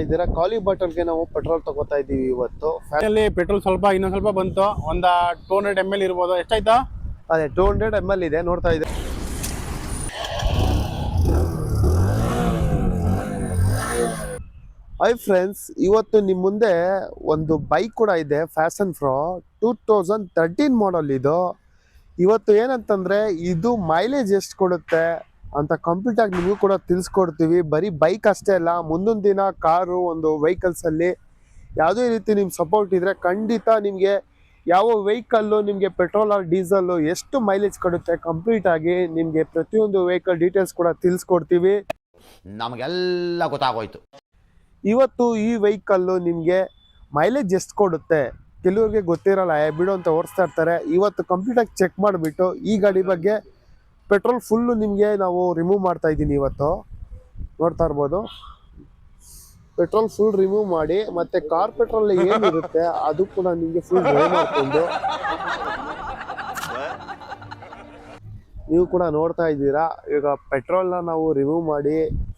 ಇದ್ದೀರಾ ಖಾಲಿ ಬಾಟಲ್ಗೆ ನಾವು ಪೆಟ್ರೋಲ್ ತಗೋತಾ ಇದೀವಿ ಇವತ್ತು. ಅಲ್ಲಿ ಪೆಟ್ರೋಲ್ ಸ್ವಲ್ಪ ಇನ್ನೊಂದು ಸ್ವಲ್ಪ ಬಂತು. ಒಂದು 200 ml ಇರ್ಬೋದು. ಎಷ್ಟಾಯ್ತಾ? ಅದೇ 200 ml ಇದೆ, ನೋಡ್ತಾ ಇದೆ. ಹಾಯ್ ಫ್ರೆಂಡ್ಸ್, ಇವತ್ತು ನಿಮ್ಮ ಮುಂದೆ ಒಂದು ಬೈಕ್ ಕೂಡ ಇದೆ, ಫ್ಯಾಷನ್ ಫ್ರೋ 2013 ಮಾಡಲ್. ಇದು ಇವತ್ತು ಏನಂತಂದ್ರೆ ಇದು ಮೈಲೇಜ್ ಎಷ್ಟು ಕೊಡುತ್ತೆ ಅಂತ ಕಂಪ್ಲೀಟ್ ಆಗಿ ನಿಮಗೂ ಕೂಡ ತಿಳಿಸ್ಕೊಡ್ತೀವಿ. ಬರೀ ಬೈಕ್ ಅಷ್ಟೇ ಅಲ್ಲ, ಮುಂದೊಂದು ದಿನ ಕಾರು ಒಂದು ವೆಹಿಕಲ್ಸ್ ಅಲ್ಲಿ ಯಾವುದೇ ರೀತಿ ನಿಮ್ ಸಪೋರ್ಟ್ ಇದ್ರೆ ಖಂಡಿತ ನಿಮ್ಗೆ ಯಾವ ವೆಹಿಕಲ್ಲು ನಿಮ್ಗೆ ಪೆಟ್ರೋಲ್ ಆರ್ ಡೀಸೆಲ್ ಎಷ್ಟು ಮೈಲೇಜ್ ಕೊಡುತ್ತೆ ಕಂಪ್ಲೀಟ್ ಆಗಿ ನಿಮ್ಗೆ ಪ್ರತಿಯೊಂದು ವೆಹಿಕಲ್ ಡೀಟೇಲ್ಸ್ ಕೂಡ ತಿಳಿಸ್ಕೊಡ್ತೀವಿ. ನಮಗೆಲ್ಲ ಗೊತ್ತಾಗೋಯ್ತು. ಇವತ್ತು ಈ ವೆಹಿಕಲ್ಲು ನಿಮ್ಗೆ ಮೈಲೇಜ್ ಎಷ್ಟು ಕೊಡುತ್ತೆ ಕೆಲವ್ರಿಗೆ ಗೊತ್ತಿರಲ್ಲ, ಬಿಡು ಅಂತ ಓಡಿಸ್ತಾ ಇರ್ತಾರೆ. ಇವತ್ತು ಕಂಪ್ಲೀಟ್ ಆಗಿ ಚೆಕ್ ಮಾಡಿಬಿಟ್ಟು ಈ ಗಾಡಿ ಬಗ್ಗೆ ಪೆಟ್ರೋಲ್ ಫುಲ್ಲು ನಿಮಗೆ ನಾವು ರಿಮೂವ್ ಮಾಡ್ತಾ ಇದ್ದೀನಿ. ಇವತ್ತು ನೋಡ್ತಾ ಇರ್ಬೋದು, ಪೆಟ್ರೋಲ್ ಫುಲ್ ರಿಮೂವ್ ಮಾಡಿ ಮತ್ತೆ ಕಾರ್ ಪೆಟ್ರೋಲ್ ಏನಿರುತ್ತೆ ಅದು ಕೂಡ ನಿಮಗೆ ಫುಲ್ ಡ್ರೈ ಮಾಡ್ಕೊಂಡು ನೀವು ಕೂಡ ನೋಡ್ತಾ ಇದ್ದೀರಾ. ಈಗ ಪೆಟ್ರೋಲ್ನ ನಾವು ರಿಮೂವ್ ಮಾಡಿ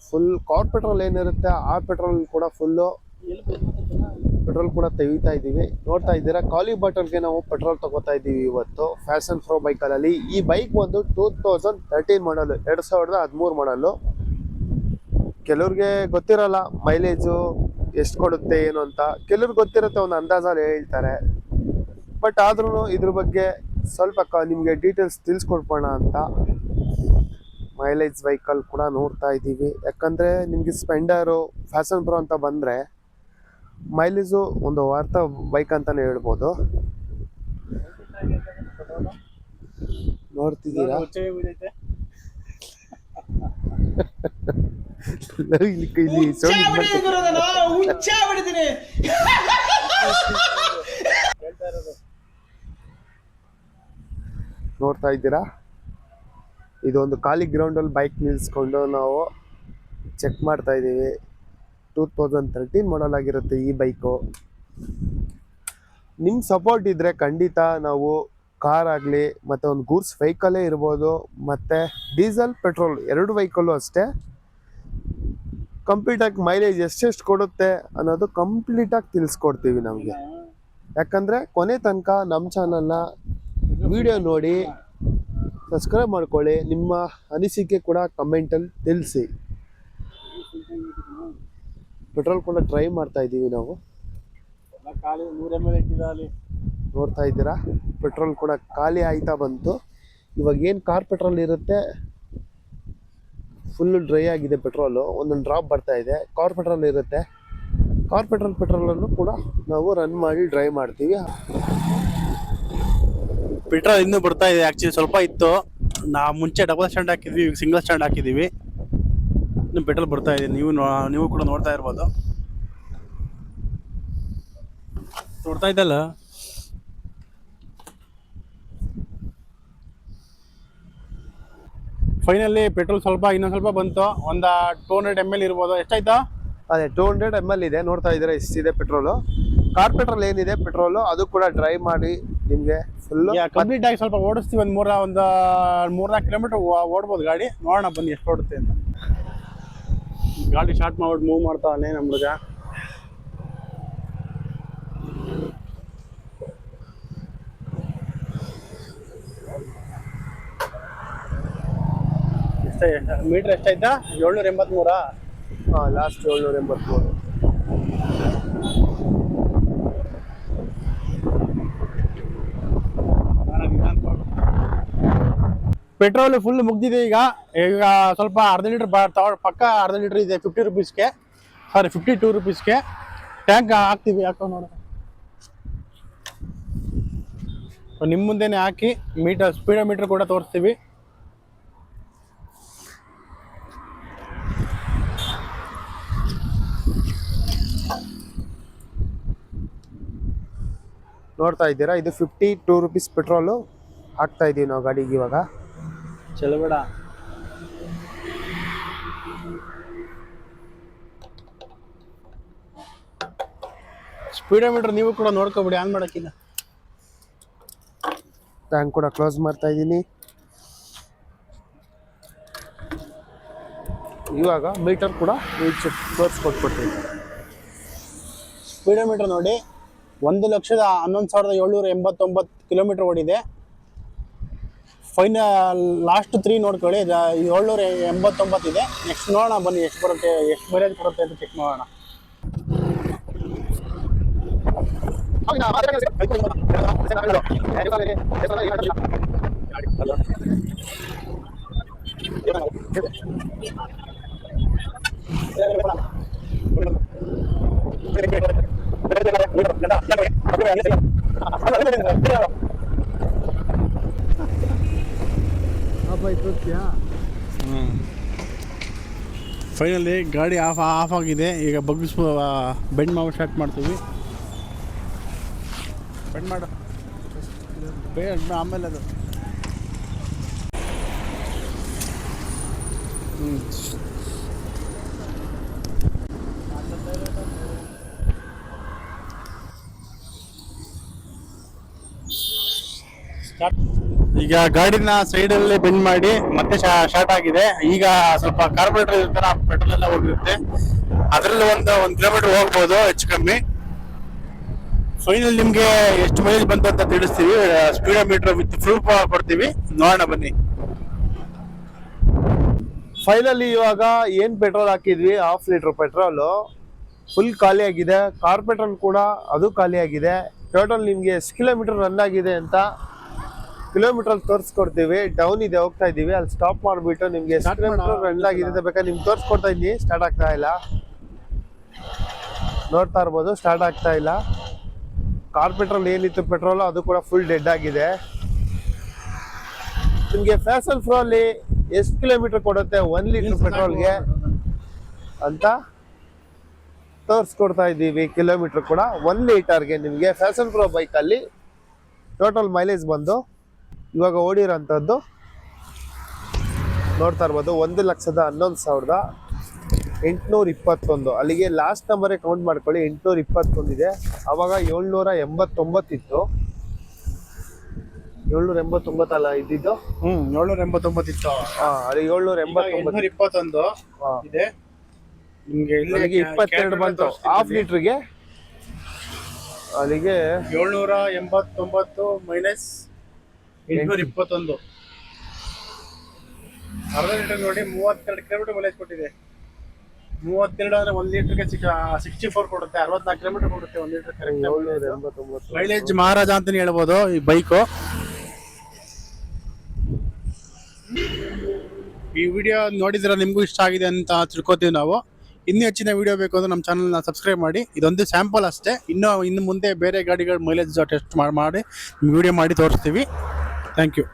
ಫುಲ್ ಕಾರ್ ಪೆಟ್ರೋಲ್ ಏನಿರುತ್ತೆ ಆ ಪೆಟ್ರೋಲ್ ಕೂಡ ಫುಲ್ಲು ಪೆಟ್ರೋಲ್ ಕೂಡ ತೆಗಿತಾ ಇದ್ದೀವಿ. ನೋಡ್ತಾ ಇದ್ದೀರಾ, ಖಾಲಿ ಬಾಟಲ್ಗೆ ನಾವು ಪೆಟ್ರೋಲ್ ತಗೋತಾ ಇದ್ದೀವಿ ಇವತ್ತು ಫ್ಯಾಷನ್ ಫ್ರೋ ಬೈಕಲ್ಲಿ. ಈ ಬೈಕ್ ಒಂದು 2013 ಮಾಡಲು, 2013 ಮಾಡಲು. ಕೆಲವ್ರಿಗೆ ಗೊತ್ತಿರಲ್ಲ ಮೈಲೇಜು ಎಷ್ಟು ಕೊಡುತ್ತೆ ಏನು ಅಂತ, ಕೆಲವ್ರಿಗೆ ಗೊತ್ತಿರುತ್ತೆ, ಒಂದು ಅಂದಾಜಲ್ಲಿ ಹೇಳ್ತಾರೆ. ಬಟ್ ಆದ್ರೂ ಇದ್ರ ಬಗ್ಗೆ ಸ್ವಲ್ಪ ನಿಮಗೆ ಡೀಟೇಲ್ಸ್ ತಿಳಿಸ್ಕೊಡ್ಬೋಣ ಅಂತ ಮೈಲೇಜ್ ವೆಹಿಕಲ್ ಕೂಡ ನೋಡ್ತಾ ಇದ್ದೀವಿ. ಯಾಕಂದರೆ ನಿಮಗೆ ಸ್ಪೆಂಡರು ಫ್ಯಾಷನ್ ಪ್ರೋ ಅಂತ ಬಂದರೆ ಮೈಲೇಜು ಒಂದು ವಾರ್ತ ಬೈಕ್ ಅಂತಲೇ ಹೇಳ್ಬೋದು. ನೋಡ್ತಿದ್ದೀರಾ, ನೋಡ್ತಾ ಇದ್ದೀರಾ, ಇದೊಂದು ಖಾಲಿ ಗ್ರೌಂಡಲ್ಲಿ ಬೈಕ್ ನಿಲ್ಲಿಸ್ಕೊಂಡು ನಾವು ಚೆಕ್ ಮಾಡ್ತಾ ಇದ್ದೀವಿ. 2013 ಮಾಡಲ್ ಆಗಿರುತ್ತೆ ಈ ಬೈಕು. ನಿಮ್ಮ ಸಪೋರ್ಟ್ ಇದ್ದರೆ ಖಂಡಿತ ನಾವು ಕಾರ್ ಆಗಲಿ ಮತ್ತು ಒಂದು ಗೂಡ್ಸ್ ವೆಹಿಕಲ್ಲೇ ಇರ್ಬೋದು ಮತ್ತು ಡೀಸೆಲ್ ಪೆಟ್ರೋಲ್ ಎರಡು ವೆಹಿಕಲ್ಲು ಅಷ್ಟೇ ಕಂಪ್ಲೀಟಾಗಿ ಮೈಲೇಜ್ ಎಷ್ಟೆಷ್ಟು ಕೊಡುತ್ತೆ ಅನ್ನೋದು ಕಂಪ್ಲೀಟಾಗಿ ತಿಳಿಸ್ಕೊಡ್ತೀವಿ ನಮಗೆ. ಯಾಕಂದರೆ ಕೊನೆ ತನಕ ನಮ್ಮ ಚಾನಲ್ನ ವಿಡಿಯೋ ನೋಡಿ ಸಬ್ಸ್ಕ್ರೈಬ್ ಮಾಡ್ಕೊಳ್ಳಿ, ನಿಮ್ಮ ಅನಿಸಿಕೆ ಕೂಡ ಕಮೆಂಟಲ್ಲಿ ತಿಳಿಸಿ. ಪೆಟ್ರೋಲ್ ಕೂಡ ಟ್ರೈ ಮಾಡ್ತಾ ಇದ್ದೀವಿ ನಾವು. ನೋಡ್ತಾ ಇದ್ದೀರಾ, ಪೆಟ್ರೋಲ್ ಕೂಡ ಖಾಲಿ ಆಯ್ತಾ ಬಂತು. ಇವಾಗ ಏನು ಕಾರ್ ಪೆಟ್ರೋಲ್ ಇರುತ್ತೆ ಫುಲ್ಲು ಡ್ರೈ ಆಗಿದೆ ಪೆಟ್ರೋಲು, ಒಂದೊಂದು ಡ್ರಾಪ್ ಬರ್ತಾ ಇದೆ. ಕಾರ್ ಪೆಟ್ರೋಲ್ ಇರುತ್ತೆ, ಕಾರ್ ಪೆಟ್ರೋಲನ್ನು ಕೂಡ ನಾವು ರನ್ ಮಾಡಿ ಡ್ರೈ ಮಾಡ್ತೀವಿ. ಪೆಟ್ರೋಲ್ ಇನ್ನೂ ಬರ್ತಾ ಇದೆ. ಆ್ಯಕ್ಚುಲಿ ಸ್ವಲ್ಪ ಇತ್ತು, ನಾವು ಮುಂಚೆ ಡಬಲ್ ಸ್ಟ್ಯಾಂಡ್ ಹಾಕಿದ್ವಿ, ಈಗ ಸಿಂಗಲ್ ಸ್ಟ್ಯಾಂಡ್ ಹಾಕಿದ್ದೀವಿ. ಇನ್ನು ಪೆಟ್ರೋಲ್ ಬರ್ತಾ ಇದೆ, ನೀವು ಕೂಡ ನೋಡ್ತಾ ಇರ್ಬೋದು. ನೋಡ್ತಾ ಇದ್ದಲ್ಲ, ಫೈನಲ್ಲಿ ಪೆಟ್ರೋಲ್ ಸ್ವಲ್ಪ ಇನ್ನೊಂದು ಸ್ವಲ್ಪ ಬಂತು. ಒಂದು 200 ml ಇರ್ಬೋದು. ಎಷ್ಟಾಯ್ತಾ? ಅದೇ 200 ml ಇದೆ, ನೋಡ್ತಾ ಇದ್ದೀರಾ ಎಷ್ಟಿದೆ ಪೆಟ್ರೋಲು. ಕಾರ್ ಪೆಟ್ರೋಲ್ ಏನಿದೆ ಪೆಟ್ರೋಲು ಅದು ಕೂಡ ಡ್ರೈ ಮಾಡಿ ನಿಮಗೆ ಫುಲ್ಲು ಕಂಪ್ಲೀಟ್ ಆಗಿ ಸ್ವಲ್ಪ ಓಡಿಸ್ತೀವಿ. ಒಂದು 3-4 ಕಿಲೋಮೀಟರ್ ಓಡ್ಬೋದು ಗಾಡಿ. ನೋಡೋಣ ಬನ್ನಿ ಎಷ್ಟು ಓಡುತ್ತೆ ಅಂತ. ಗಾಡಿ ಸ್ಟಾರ್ಟ್ ಮಾಡ್ಬಿಟ್ಟು ಮೂವ್ ಮಾಡ್ತಾನೆ ನಮ್ಮ ಹುಡುಗ. ಮೀಟರ್ ಎಷ್ಟಾಯ್ತಾ? 783. ಹಾಂ, ಲಾಸ್ಟ್ 783. ಪೆಟ್ರೋಲ್ ಫುಲ್ ಮುಗ್ದಿದೆ. ಈಗ ಸ್ವಲ್ಪ ಅರ್ಧ ಲೀಟರ್ ಪಕ್ಕ ಅರ್ಧ ಲೀಟರ್ ಇದೆ. 50 ರೂಪೀಸ್ಗೆ, ಸಾರಿ 52 ರೂಪೀಸ್ಗೆ ಟ್ಯಾಂಕ್ ಹಾಕ್ತೀವಿ. ಹಾಕೋ ನೋಡ, ನಿಮ್ಮ ಮುಂದೆನೆ ಹಾಕಿ ಸ್ಪೀಡೋಮೀಟರ್ ಕೂಡ ತೋರಿಸ್ತೀವಿ. ನೋಡ್ತಾ ಇದ್ದೀರಾ, ಇದು 52 ರೂಪೀಸ್ ಪೆಟ್ರೋಲು ಹಾಕ್ತಾ ಇದ್ದೀವಿ ನಾವು ಗಾಡಿಗೆ ಇವಾಗ. ಚಲೋ ಬೇಡ, ಸ್ಪೀಡೋಮೀಟರ್ ನೀವು ಕೂಡ ನೋಡ್ಕೊಬಿಡಿ, ಆನ್ ಮಾಡೋಕ್ಕಿಲ್ಲ. ಟ್ಯಾಂಕ್ ಕೂಡ ಕ್ಲೋಸ್ ಮಾಡ್ತಾ ಇದ್ದೀನಿ. ಇವಾಗ ಮೀಟರ್ ಕೂಡ ತೋರಿಸ್ಕೊಟ್ಬಿಡ್ತೀವಿ. ಸ್ಪೀಡೋಮೀಟರ್ ನೋಡಿ 1,11,789 ಕಿಲೋಮೀಟರ್ ಓಡಿದೆ. ಫೈನಲ್ ಲಾಸ್ಟ್ 3 ನೋಡ್ಕೊಳ್ಳಿ, 789 ಇದೆ. ನೆಕ್ಸ್ಟ್ ನೋಡೋಣ ಬನ್ನಿ ಎಷ್ಟು ಬರುತ್ತೆ, ಎಷ್ಟು ಮೈಲೇಜ್ ಕೊಡುತ್ತೆ ಅಂತ ಚೆಕ್ ಮಾಡೋಣ. ಫೈನಲಿ ಗಾಡಿ ಆಫ್ ಆಗಿದೆ. ಈಗ ಬೆಂಡ್ ಮಾಡಿ ಸ್ಟಾರ್ಟ್ ಮಾಡ್ತೀವಿ. ಬೆಂಡ್ ಮಾಡು ಆಮೇಲೆ ಅದು ಈಗ ಗಾಡಿನ ಸೈಡಲ್ಲಿ ಬೆಂಡ್ ಮಾಡಿ ಮತ್ತೆ ಸ್ಟಾರ್ಟ್ ಆಗಿದೆ. ಈಗ ಸ್ವಲ್ಪ ಕಾರ್ಬೋರೇಟರ್ ಇರ್ತಾರೆ, ಪೆಟ್ರೋಲ್ ಎಲ್ಲ ಹೋಗಿರುತ್ತೆ. ಅದರಲ್ಲಿ ಒಂದು ಕಿಲೋಮೀಟರ್ ಹೋಗ್ಬೋದು ಹೆಚ್ಚು ಕಮ್ಮಿ. ಫೈನಲ್ ನಿಮ್ಗೆ ಎಷ್ಟು ಮೈಲೇಜ್ ಬಂತು ಅಂತ ತಿಳಿಸ್ತೀವಿ. ಸ್ಪೀಡೋಮೀಟರ್ ವಿತ್ ಪ್ರೂಫ್ ಕೊಡ್ತೀವಿ, ನೋಡೋಣ ಬನ್ನಿ. ಫೈನಲಿ ಇವಾಗ ಏನ್ ಪೆಟ್ರೋಲ್ ಹಾಕಿದ್ವಿ, 1/2 ಲೀಟರ್ ಪೆಟ್ರೋಲು ಫುಲ್ ಖಾಲಿ ಆಗಿದೆ. ಕಾರ್ಪೆಟ್ರೋಲ್ ಕೂಡ ಅದು ಖಾಲಿ ಆಗಿದೆ. ಟೋಟಲ್ ನಿಮ್ಗೆ ಎಷ್ಟು ಕಿಲೋಮೀಟರ್ ರನ್ ಆಗಿದೆ ಅಂತ ಕಿಲೋಮೀಟರ್ ತೋರಿಸ್ಕೊಡ್ತೀವಿ. ಡೌನ್ ಇದೆ, ಹೋಗ್ತಾ ಇದೀವಿ. ಅಲ್ಲಿ ಸ್ಟಾಪ್ ಮಾಡಿಬಿಟ್ಟು ನಿಮ್ಗೆ ಎಷ್ಟು ಕಿಲೋಮೀಟರ್ ರನ್ ಆಗಿದೆ ಅಂತ ಬೇಕಾದ್ರೆ ನಿಮ್ಗೆ ತೋರಿಸ್ಕೊಡ್ತಾ ಇದ್ದೀನಿ. ಸ್ಟಾರ್ಟ್ ಆಗ್ತಾ ಇಲ್ಲ, ನೋಡ್ತಾ ಇರ್ಬೋದು, ಸ್ಟಾರ್ಟ್ ಆಗ್ತಾ ಇಲ್ಲ. ಕಾರ್ಪೆಟ್ರೋಲ್ ಏನಿತ್ತು ಪೆಟ್ರೋಲ್ ಅದು ಕೂಡ ಫುಲ್ ಡೆಡ್ ಆಗಿದೆ. ನಿಮ್ಗೆ ಫ್ಯಾಷನ್ ಪ್ರೋ ಅಲ್ಲಿ ಎಷ್ಟು ಕಿಲೋಮೀಟರ್ ಕೊಡುತ್ತೆ 1 ಲೀಟರ್ ಪೆಟ್ರೋಲ್ಗೆ ಅಂತ ತೋರಿಸ್ಕೊಡ್ತಾ ಇದ್ದೀವಿ. ಕಿಲೋಮೀಟರ್ ಕೂಡ 1 ಲೀಟರ್ಗೆ ನಿಮಗೆ ಫ್ಯಾಷನ್ ಪ್ರೋ ಬೈಕಲ್ಲಿ ಟೋಟಲ್ ಮೈಲೇಜ್ ಬಂದು ಇವಾಗ ಓಡಿರೋಂಥದ್ದು ನೋಡ್ತಾ ಇರ್ಬೋದು 1,11,821. ಅಲ್ಲಿಗೆ ಲಾಸ್ಟ್ ನಂಬರೇ ಕೌಂಟ್ ಮಾಡ್ಕೊಳ್ಳಿ, 821 ಇದೆ. ಅವಾಗ 789 ಇತ್ತು. 789 ಅಲ್ಲ ಇದ್ದಿದ್ದು? 789 ಇತ್ತು. ಅದು 789 ಇದೆ. ನಿಮ್ಗೆ ಇಲ್ಲಿಗೆ 22 ಬಂತು 1/2 ಲೀಟರ್ಗೆ. ಅಲ್ಲಿಗೆ 789 ಮೈನಸ್ 821, ಅರ್ಧ ಲೀಟರ್ ನೋಡಿ 32 ಕಿಲೋಮೀಟರ್ ಮೈಲೇಜ್ ಕೊಟ್ಟಿದೆ. 32 ಅಂದ್ರೆ 1 ಲೀಟರ್ಗೆ 64 ಕೊಡುತ್ತೆ, 64 ಕಿಲೋಮೀಟರ್ ಕೊಡುತ್ತೆ 1 ಲೀಟರ್. 789 ಮೈಲೇಜ್ ಮಹಾರಾಜ ಅಂತಾನೆ ಹೇಳ್ಬೋದು ಈ ಬೈಕು. ಈ ವಿಡಿಯೋ ನೋಡಿದ್ರೆ ನಿಮಗೂ ಇಷ್ಟ ಆಗಿದೆ ಅಂತ ತಿಳ್ಕೊತೀವಿ ನಾವು. ಇನ್ನೂ ಹೆಚ್ಚಿನ ವಿಡಿಯೋ ಬೇಕು ಅಂದ್ರೆ ನಮ್ಮ ಚಾನಲ್ನ ಸಬ್ಸ್ಕ್ರೈಬ್ ಮಾಡಿ. ಇದೊಂದು ಸ್ಯಾಂಪಲ್ ಅಷ್ಟೇ. ಇನ್ನು ಮುಂದೆ ಬೇರೆ ಗಾಡಿಗಳ ಮೈಲೇಜ್ ಟೆಸ್ಟ್ ಮಾಡಿ ವಿಡಿಯೋ ಮಾಡಿ ತೋರಿಸ್ತೀವಿ. Thank you.